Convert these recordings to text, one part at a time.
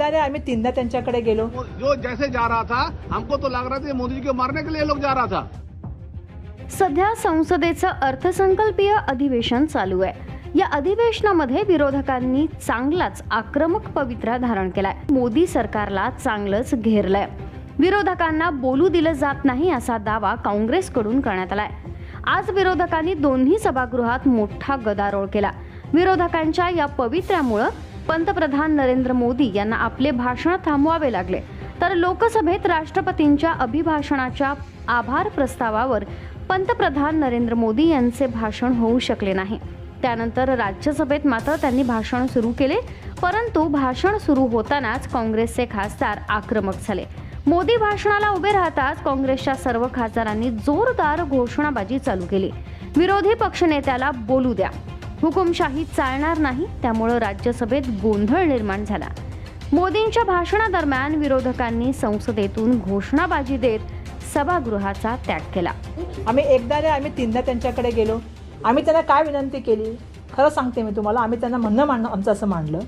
एकदा नाही आम्ही तीनदा त्यांच्याकडे गेलो. जो जैसे जा रहा था हमको तो लग रहा था मोदी जी को मारने के लिए लोग जा रहा था. सध्या संसदेचं अर्थसंकल्पीय अधिवेशन चालू आहे. या अधिवेशनामध्ये विरोधकांनी चांगलाच आक्रमक पवित्रा धारण केलाय. मोदी सरकारला चांगलंच घेरलंय. विरोधकांना बोलू दिलं जात नाही असा दावा काँग्रेसकडून करण्यात आलाय. आज विरोधकांनी दोन्ही सभागृहात मोठा गदारोळ केला. विरोधकांच्या या पवित्र्यामुळे पंतप्रधान नरेंद्र मोदी यांना आपले भाषण थांबवावे लागले. तर लोकसभेत राष्ट्रपतींच्या अभिभाषणाच्या आभार प्रस्तावावर पंतप्रधान नरेंद्र मोदी यांचे भाषण होऊ शकले नाही. त्यानंतर राज्यसभेत मात्र त्यांनी भाषण सुरू केले. परंतु भाषण सुरू होतानाच काँग्रेसचे खासदार आक्रमक झाले. मोदी भाषणाला उभे राहताच काँग्रेसच्या सर्व खासदारांनी जोरदार घोषणाबाजी चालू केली. विरोधी पक्षनेत्याला बोलू द्या, हुकुमशाही चालणार नाही. त्यामुळे राज्यसभेत गोंधळ निर्माण झाला. मोदींच्या भाषणादरम्यान विरोधकांनी संसदेतून घोषणाबाजी देत सभागृहाचा त्याग केला. आम्ही एकदा नाही आम्ही तीनदा त्यांच्याकडे गेलो. आम्ही त्यांना काय विनंती केली खरं सांगते मी तुम्हाला. आम्ही त्यांना म्हणणं आमचं असं मांडलं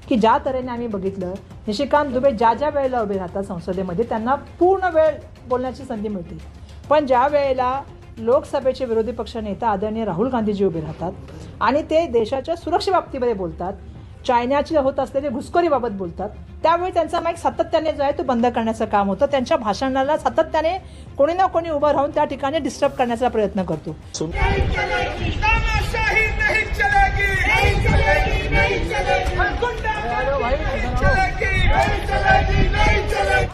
की ज्या तऱ्हेने आम्ही बघितलं निशिकांत दुबे ज्या वेळेला उभे राहतात संसदेमध्ये त्यांना पूर्ण वेळ बोलण्याची संधी मिळते. पण ज्या वेळेला लोकसभेचे विरोधी पक्ष नेता आदरणीय राहुल गांधीजी उभे राहतात आणि ते देशाच्या सुरक्षेबाबतीमध्ये बोलतात, चायनाची होत असलेली घुसखोरीबाबत बोलतात, त्यावेळी त्यांचा माईक सातत्याने जो आहे तो बंद करण्याचं काम होतं. त्यांच्या भाषणाला सातत्याने कोणी ना कोणी उभं राहून त्या ठिकाणी डिस्टर्ब करण्याचा प्रयत्न करतो.